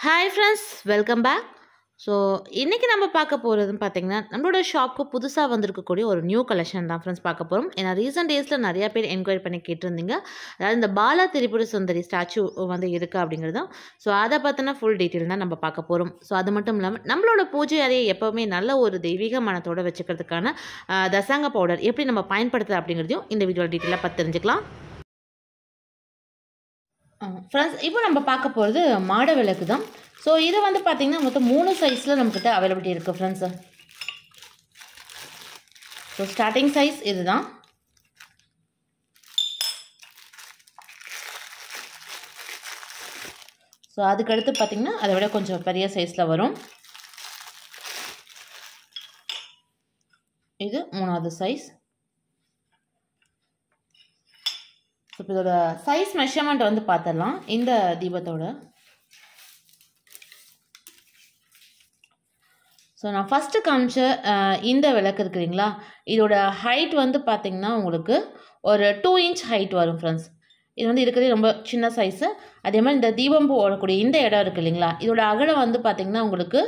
Hi friends, welcome back. So இன்றைக்கி நம்ம பார்க்க போகிறதுன்னு பார்த்தீங்கன்னா, நம்மளோட ஷாப்புக்கு புதுசாக வந்திருக்கக்கூடிய ஒரு நியூ கலெக்ஷன் தான் ஃப்ரெண்ட்ஸ் பார்க்க போகிறோம். ஏன்னா ரீசெண்ட் டேஸில் நிறையா பேர் என்கொயரி பண்ணி கேட்டிருந்தீங்க. அதாவது இந்த பாலா திரிபுர சுந்தரி ஸ்டாச்சு வந்து இருக்கா அப்படிங்கிறது தான். ஸோ அதை பற்றின ஃபுல் டீட்டெயில் தான் நம்ம பார்க்க போகிறோம். ஸோ அது மட்டும் இல்லாமல் நம்மளோட பூஜை அறையை எப்போவுமே நல்ல ஒரு தெய்வீக மனத்தோடு வச்சுக்கிறதுக்கான தசாங்க பவுடர் எப்படி நம்ம பயன்படுத்துறது அப்படிங்கிறதையும் இந்த வீடியோ டீட்டெயிலாக பார்த்து தெரிஞ்சுக்கலாம். ஃப்ரெண்ட்ஸ், இப்போ நம்ம பார்க்க போகிறது மாட விளக்கு தான். ஸோ இது வந்து பார்த்திங்கன்னா மொத்தம் 3 சைஸில் நம்மக்கிட்ட அவைலபிலிட்டி இருக்குது ஃப்ரெண்ட்ஸு. ஸோ ஸ்டார்டிங் சைஸ் இது தான். ஸோ அதுக்கடுத்து பார்த்திங்கன்னா அதை விட கொஞ்சம் பெரிய சைஸில் வரும். இது 3வது சைஸ். ஸோ இப்போ இதோட சைஸ் மெஷர்மெண்ட் வந்து பார்த்துடலாம். இந்த தீபத்தோட ஸோ நான் ஃபஸ்ட்டு காமிச்ச இந்த விளக்கு இருக்குதுங்களா, இதோட ஹைட் வந்து பார்த்திங்கன்னா உங்களுக்கு ஒரு 2 இன்ச் ஹைட் வரும் ஃப்ரெண்ட்ஸ். இது வந்து இருக்கிறதே ரொம்ப சின்ன சைஸு. அதே மாதிரி இந்த தீபம் போடக்கூடிய இந்த இடம் இருக்குது இல்லைங்களா, இதோட அகலம் வந்து பார்த்திங்கன்னா உங்களுக்கு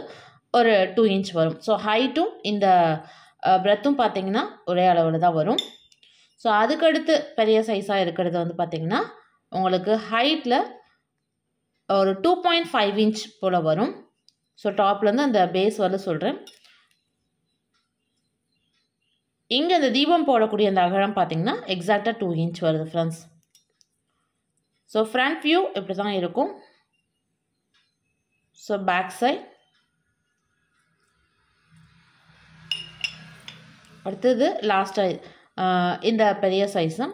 ஒரு 2 இன்ச் வரும். ஸோ ஹைட்டும் இந்த பிரெத்தும் பார்த்திங்கன்னா ஒரே அளவில் தான் வரும். ஸோ அதுக்கடுத்து பெரிய சைஸாக இருக்கிறது வந்து பார்த்திங்கன்னா உங்களுக்கு ஹைட்டில் ஒரு 2.5 இன்ச் போல் வரும். ஸோ டாப்லேருந்து அந்த பேஸ் வரல சொல்கிறேன். இங்கே அந்த தீபம் போடக்கூடிய அந்த அகலம் பார்த்திங்கன்னா எக்ஸாக்டாக 2 இன்ச் வருது ஃப்ரெண்ட்ஸ். ஸோ ஃப்ரண்ட் வியூ இப்படி தான் இருக்கும். ஸோ பேக் சைட், அடுத்தது லாஸ்ட்டாக இந்த பெரிய சைஸும்.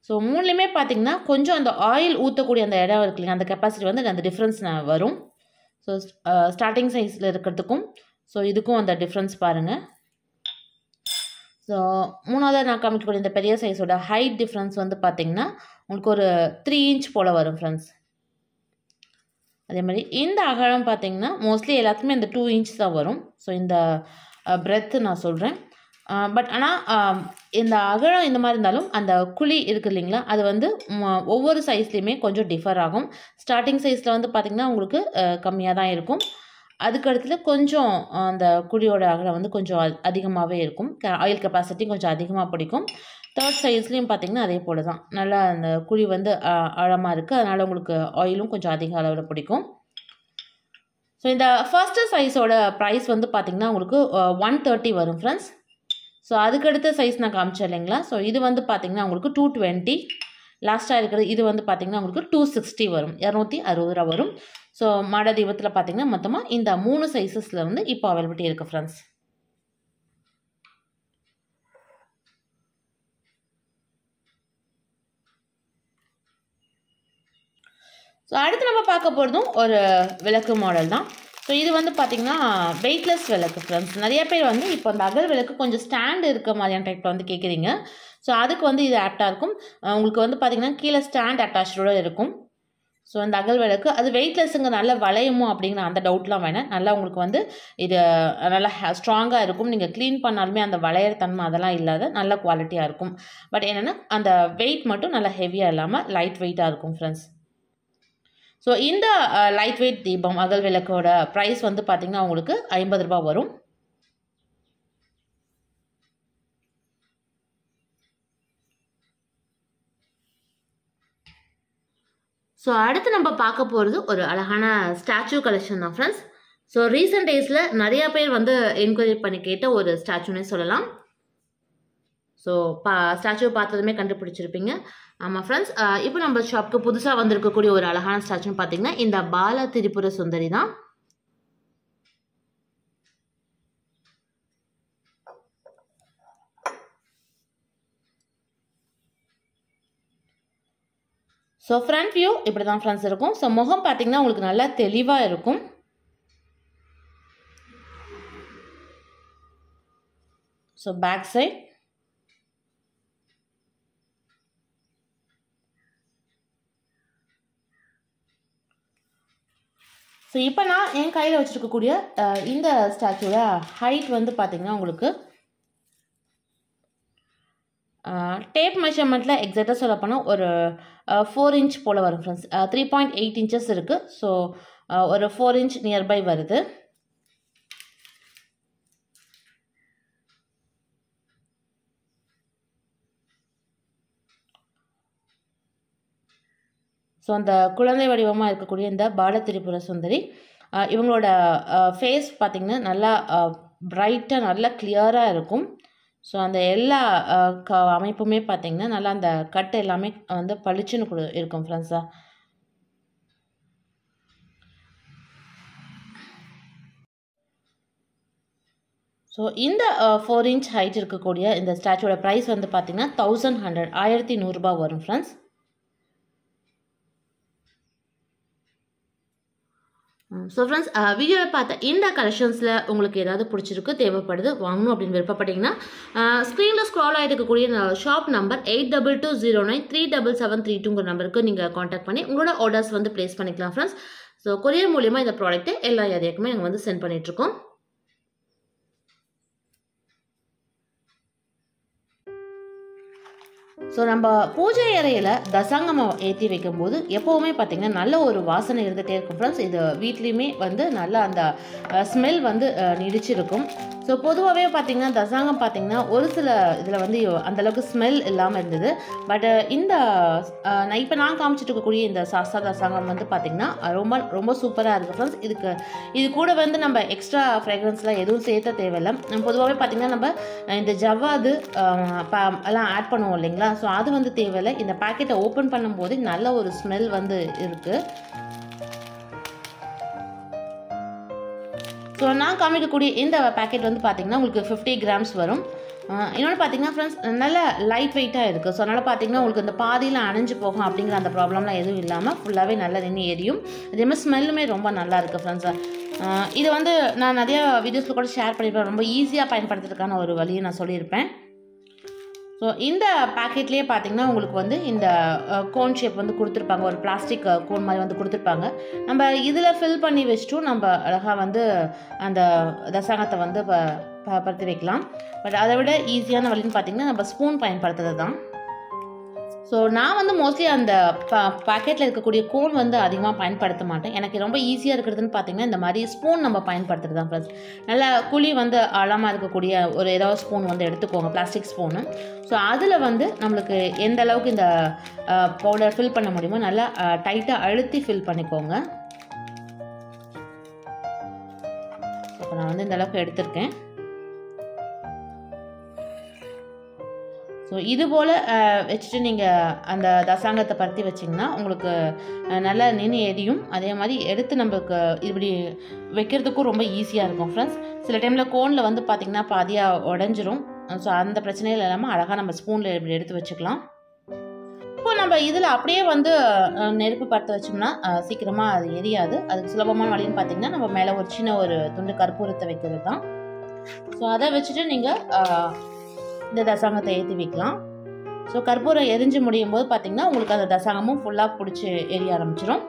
ஸோ மூணுலேயுமே பார்த்திங்கன்னா கொஞ்சம் அந்த ஆயில் ஊற்றக்கூடிய அந்த இடம் இருக்கு இல்லைங்க, அந்த கெப்பாசிட்டி வந்து அந்த டிஃப்ரென்ஸ் வரும். ஸோ ஸ்டார்டிங் சைஸில் இருக்கிறதுக்கும் ஸோ இதுக்கும் அந்த டிஃப்ரென்ஸ் பாருங்கள். ஸோ மூணாவது நான் காமிக்கக்கூடிய இந்த பெரிய சைஸோட ஹைட் டிஃப்ரென்ஸ் வந்து பார்த்திங்கன்னா உங்களுக்கு ஒரு 3 இன்ச் போல் வரும் ஃப்ரெண்ட்ஸ். அதே மாதிரி இந்த அகலம் பார்த்திங்கன்னா மோஸ்ட்லி எல்லாத்துக்குமே இந்த 2 இன்ச் தான் வரும். ஸோ இந்த பிரெத்து நான் சொல்கிறேன். பட் ஆனால் இந்த அகலம் இந்த மாதிரி இருந்தாலும் அந்த குழி இருக்குது இல்லைங்களா, அது வந்து ஒவ்வொரு சைஸ்லேயுமே கொஞ்சம் டிஃபர் ஆகும். ஸ்டார்டிங் சைஸில் வந்து பார்த்திங்கன்னா உங்களுக்கு கம்மியாக தான் இருக்கும். அதுக்கடுத்துல கொஞ்சம் அந்த குழியோட அகலம் வந்து கொஞ்சம் அதிகமாகவே இருக்கும். ஆயில் கெப்பாசிட்டி கொஞ்சம் அதிகமாக பிடிக்கும். தேர்ட் சைஸ்லேயும் பார்த்திங்கன்னா அதே போல் தான். நல்லா அந்த குழி வந்து ஆழமாக இருக்குது, அதனால் உங்களுக்கு ஆயிலும் கொஞ்சம் அதிக அளவில் பிடிக்கும். ஸோ இந்த ஃபர்ஸ்ட்டு சைஸோட ப்ரைஸ் வந்து பார்த்திங்கன்னா உங்களுக்கு 130 வரும் ஃப்ரெண்ட்ஸ். ஸோ அதுக்கடுத்த சைஸ் நான் காமிச்சேன் இல்லைங்களா, ஸோ இது வந்து பார்த்திங்கன்னா உங்களுக்கு 220. லாஸ்ட்டாக இருக்கிறது இது வந்து பார்த்திங்கன்னா உங்களுக்கு 260 வரும், 260 ரூபா வரும். ஸோ மாட தீபத்தில் பார்த்திங்கன்னா மொத்தமாக இந்த 3 சைஸஸில் வந்து இப்போ அவைலபிலிட்டி இருக்குது ஃப்ரெண்ட்ஸ். ஸோ அடுத்து நம்ம பார்க்க போகிறதும் ஒரு விளக்கு மாடல் தான். ஸோ இது வந்து பார்த்திங்கன்னா வெயிட்லெஸ் விளக்கு ஃப்ரெண்ட்ஸ். நிறைய பேர் வந்து இப்போ அந்த அகல் விளக்கு கொஞ்சம் ஸ்டாண்டு இருக்க மாதிரியான டைப்பில் வந்து கேட்குறீங்க. ஸோ அதுக்கு வந்து இது ஆப்டாக இருக்கும். உங்களுக்கு வந்து பார்த்திங்கன்னா கீழே ஸ்டாண்ட் அட்டாச்சோடு இருக்கும். ஸோ இந்த அகல் விளக்கு அது வெயிட்லெஸ்ஸுங்க, நல்லா வளையுமோ அப்படிங்கிற அந்த டவுட்லாம் வேணாம். நல்லா உங்களுக்கு வந்து இது நல்லா ஸ்ட்ராங்காக இருக்கும். நீங்கள் க்ளீன் பண்ணாலுமே அந்த வளையிற தன்மை அதெல்லாம் இல்லாத நல்ல குவாலிட்டியாக இருக்கும். பட் என்னென்னா அந்த வெயிட் மட்டும் நல்லா ஹெவியாக இல்லாமல் லைட் வெயிட்டாக இருக்கும் ஃப்ரெண்ட்ஸ். ஸோ இந்த லைட் வெயிட் தீபம் அகல் விளக்கோட ப்ரைஸ் வந்து பார்த்திங்கன்னா உங்களுக்கு 50 ரூபா வரும். ஸோ அடுத்து நம்ம பார்க்க போகிறது ஒரு அழகான ஸ்டாச்சு கலெக்ஷன் தான் ஃப்ரெண்ட்ஸ். ஸோ ரீசெண்ட் டேஸில் நிறையா பேர் வந்து என்கொயரி பண்ணி கேட்ட ஒரு ஸ்டாச்சுன்னே சொல்லலாம். ஸோ ஸ்டாச்சுவை பார்த்ததுமே கண்டுபிடிச்சிருப்பீங்க. ஆமாம் ஃப்ரெண்ட்ஸ், இப்போ நம்ம ஷாப்புக்கு புதுசாக வந்திருக்கக்கூடிய ஒரு அழகான ஸ்டாச்சுன்னு பார்த்திங்கன்னா இந்த பாலா திரிபுர சுந்தரி தான். ஸோ ஃப்ரண்ட் வியூ இப்படி தான் ஃப்ரெண்ட்ஸ் இருக்கும். ஸோ முகம் பார்த்திங்கன்னா உங்களுக்கு நல்லா தெளிவாக இருக்கும். ஸோ பேக் சைட், ஸோ இப்போ நான் என் கையில் வச்சுருக்கக்கூடிய இந்த ஸ்டாச்சுவோட ஹைட் வந்து பார்த்திங்கன்னா உங்களுக்கு டேப் மெஷர்மெண்ட்டில் எக்ஸாக்டாக சொல்ல போனால் ஒரு 4 இன்ச் போல் வரும் ஃப்ரெண்ட்ஸ். 3.8 இன்ச்சஸ் இருக்குது. ஸோ ஒரு 4 inch நியர்பை வருது. ஸோ அந்த குழந்தை வடிவமாக இருக்கக்கூடிய இந்த பால திரிபுர சுந்தரி இவங்களோட ஃபேஸ் பார்த்திங்கன்னா நல்லா பிரைட்டாக நல்லா கிளியராக இருக்கும். ஸோ அந்த எல்லா அமைப்புமே பார்த்திங்கன்னா நல்லா அந்த கட்டு எல்லாமே வந்து பளிச்சுன்னு இருக்கும் ஃப்ரெண்ட்ஸா. ஸோ இந்த 4 inch ஹைட் இருக்கக்கூடிய இந்த ஸ்டாச்சுவோட ப்ரைஸ் வந்து பார்த்திங்கன்னா 1100 1100 வரும் ஃப்ரெண்ட்ஸ். ஸோ ஃப்ரெண்ட்ஸ் வீடியோவில் பார்த்த இந்த கலெக்ஷன்ஸில் உங்களுக்கு ஏதாவது பிடிச்சிருக்கு தேவைப்படுது வாங்கணும் அப்படின்னு விருப்பப்பட்டீங்கன்னா ஸ்க்ரீனில் ஸ்க்ரால் ஆகிட்டு இருக்கக்கூடிய ஷாப் நம்பர் 8220937732 நம்பருக்கு நீங்கள் காண்டாக்ட் பண்ணி உங்களோட ஆர்டர்ஸ் வந்து ப்ளேஸ் பண்ணிக்கலாம் ஃப்ரெண்ட்ஸ். ஸோ கொரியர் மூலிமா இந்த ப்ராடக்ட்டை எல்லா ஏரியாக்குமே நாங்கள் வந்து சென்ட் பண்ணிகிட்ருக்கோம். ஸோ நம்ம பூஜை அறையில் தசாங்கம்மை ஏற்றி வைக்கும்போது எப்போவுமே பார்த்திங்கன்னா நல்ல ஒரு வாசனை இருந்துகிட்டே இருக்கும் ஃப்ரெண்ட்ஸ். இது வீட்லேயுமே வந்து நல்லா அந்த ஸ்மெல் வந்து நீடிச்சிருக்கும். ஸோ பொதுவாகவே பார்த்திங்கன்னா தசாங்கம் பார்த்திங்கன்னா ஒரு சில இதில் வந்து அந்தளவுக்கு ஸ்மெல் இல்லாமல் இருந்தது. பட் இந்த இப்போ நான் காமிச்சிட்டு இருக்கக்கூடிய இந்த சாஸ்தா தசாங்கம் வந்து பார்த்திங்கன்னா ரொம்ப ரொம்ப சூப்பராக இருக்குது ஃப்ரெண்ட்ஸ். இது கூட வந்து நம்ம எக்ஸ்ட்ரா ஃப்ராக்ரன்ஸ்லாம் எதுவும் சேர்த்த தேவையில்லை. பொதுவாகவே பார்த்திங்கன்னா நம்ம இந்த ஜவ்வாது எல்லாம் ஆட் பண்ணுவோம் இல்லைங்களா. ஸோ அது வந்து தேவையில்லை. இந்த பேக்கெட்டை ஓப்பன் பண்ணும்போது நல்ல ஒரு ஸ்மெல் வந்து இருக்குது. ஸோ நான் காமிக்கக்கூடிய இந்த பேக்கெட் வந்து பார்த்திங்கன்னா உங்களுக்கு 50 grams வரும். இன்னொன்று பார்த்திங்கன்னா ஃப்ரெண்ட்ஸ் நல்ல லைட் வெயிட்டாக இருக்குது. ஸோ அதனால் பார்த்திங்கன்னா உங்களுக்கு இந்த பாதியில் அணைஞ்சு போகும் அப்படிங்கிற அந்த ப்ராப்ளம்லாம் எதுவும் இல்லாமல் ஃபுல்லாகவே நல்லா நின்று எரியும். அதேமாதிரி ஸ்மெல்லுமே ரொம்ப நல்லா இருக்குது ஃப்ரெண்ட்ஸ். இது வந்து நான் நிறையா வீடியோஸில் கூட ஷேர் பண்ணியிருப்பேன். ரொம்ப ஈஸியாக பயன்படுத்துறதுக்கான ஒரு வழியை நான் சொல்லியிருப்பேன். ஸோ இந்த பேக்கெட்லேயே பார்த்திங்கன்னா உங்களுக்கு வந்து இந்த கோன் ஷேப் வந்து கொடுத்துருப்பாங்க. ஒரு பிளாஸ்டிக் கோன் மாதிரி வந்து கொடுத்துருப்பாங்க. நம்ம இதில் ஃபில் பண்ணி வச்சுட்டும் நம்ம அழகாக வந்து அந்த தசாங்கத்தை வந்து படுத்தி வைக்கலாம். பட் அதை விட ஈஸியான வழின்னு பார்த்திங்கன்னா நம்ம ஸ்பூன் பயன்படுத்துறது தான். ஸோ நான் வந்து மோஸ்ட்லி அந்த பேக்கெட்டில் இருக்கக்கூடிய கோன் வந்து அதிகமாக பயன்படுத்த மாட்டேன். எனக்கு ரொம்ப ஈஸியாக இருக்கிறதுன்னு பார்த்திங்கன்னா இந்த மாதிரி ஸ்பூன் நம்ம பயன்படுத்துறது தான் ஃப்ரெண்ட்ஸ். நல்லா குழி வந்து ஆழமாக இருக்கக்கூடிய ஒரு ஏதாவது ஸ்பூன் வந்து எடுத்துக்கோங்க, பிளாஸ்டிக் ஸ்பூனு. ஸோ அதில் வந்து நம்மளுக்கு எந்த அளவுக்கு இந்த பவுடர் ஃபில் பண்ண முடியுமோ நல்லா டைட்டாக அழுத்தி ஃபில் பண்ணிக்கோங்க. இப்போ நான் வந்து இந்த அளவுக்கு எடுத்திருக்கேன். ஸோ இது போல் வச்சுட்டு நீங்கள் அந்த தசாங்கத்தை பருத்தி வச்சிங்கன்னா உங்களுக்கு நல்லா நின்று எரியும். அதே மாதிரி எடுத்து நம்மளுக்கு இப்படி வைக்கிறதுக்கும் ரொம்ப ஈஸியாக இருக்கும் ஃப்ரெண்ட்ஸ். சில டைமில் கோனில் வந்து பார்த்திங்கன்னா பாதியாக உடஞ்சிரும். ஸோ அந்த பிரச்சனைகள் இல்லாமல் அழகாக நம்ம ஸ்பூனில் இப்படி எடுத்து வச்சுக்கலாம். இப்போ நம்ம இதில் அப்படியே வந்து நெருப்பு பற்ற வச்சோம்னா சீக்கிரமாக அது எரியாது. அதுக்கு சுலபமான வழின்னு பார்த்திங்கன்னா நம்ம மேலே ஒரு சின்ன ஒரு துண்டு கற்பூரத்தை வைக்கிறது தான். ஸோ அதை வச்சுட்டு நீங்கள் இந்த தசாங்கத்தை ஏற்றி வைக்கலாம். ஸோ கற்பூரம் எரிஞ்சு முடியும் போது பார்த்திங்கன்னா உங்களுக்கு அந்த தசாங்கமும் ஃபுல்லாக பிடிச்சி எரிய ஆரம்பிச்சிடும்.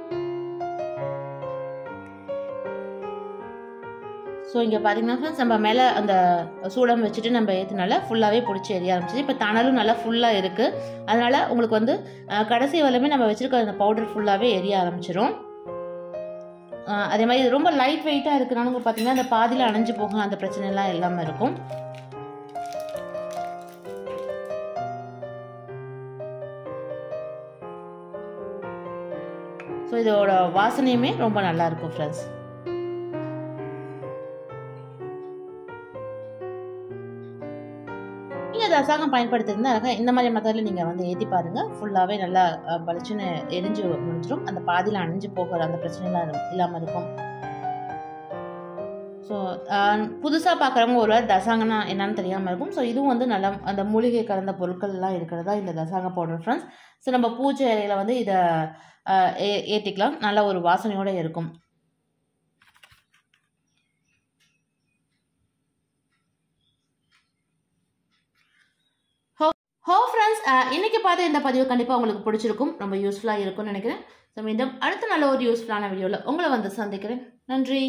ஸோ இங்கே பார்த்திங்கன்னா ஃப்ரெண்ட்ஸ் நம்ம மேலே அந்த சூடம் வச்சுட்டு நம்ம ஏற்றினால ஃபுல்லாகவே பிடிச்சி எரிய ஆரம்பிச்சிது. இப்போ தணலும் நல்லா ஃபுல்லாக இருக்குது. அதனால் உங்களுக்கு வந்து கடைசி வரலுமே நம்ம வச்சுருக்க அந்த பவுடர் ஃபுல்லாகவே எரிய ஆரம்பிச்சிடும். அதே மாதிரி ரொம்ப லைட் வெயிட்டாக இருக்குனாலும் உங்களுக்கு பார்த்திங்கன்னா அந்த பாதியில் அணைஞ்சு போகும் அந்த பிரச்சனைலாம் எல்லாமே இருக்கும். ஸோ இதோட வாசனையுமே ரொம்ப நல்லா இருக்கும் ஃப்ரெண்ட்ஸ். நீங்கள் தசாங்கம் பயன்படுத்திருந்தா இந்த மாதிரி மெத்தடில் நீங்கள் வந்து ஏற்றி பாருங்கள். ஃபுல்லாகவே நல்லா பளிச்சுன்னு எரிஞ்சு முடிஞ்சிடும். அந்த பாதியில் அணைஞ்சு போகிற அந்த பிரச்சனைலாம் இல்லாமல் இருக்கும். ஸோ புதுசாக பார்க்குறவங்க ஒரு வேறு தசாங்கன்னா என்னன்னு தெரியாமல் இருக்கும். ஸோ இதுவும் வந்து நல்லா அந்த மூலிகை கலந்த பொருட்கள்லாம் இருக்கிறதா இந்த தசாங்க பவுடர் ஃப்ரெண்ட்ஸ். ஸோ நம்ம பூஜை அறையில் வந்து இதை ஏற்றிக்கலாம். நல்ல ஒரு வாசனையோடு இருக்கும். ஹோ ஃப்ரெண்ட்ஸ், இன்றைக்கி பார்த்து இந்த பதிவு கண்டிப்பாக உங்களுக்கு பிடிச்சிருக்கும், ரொம்ப யூஸ்ஃபுல்லாக இருக்கும்னு நினைக்கிறேன். ஸோ மீண்டும் அடுத்த நல்ல ஒரு யூஸ்ஃபுல்லான வீடியோவில் உங்களை வந்து சந்திக்கிறேன். நன்றி.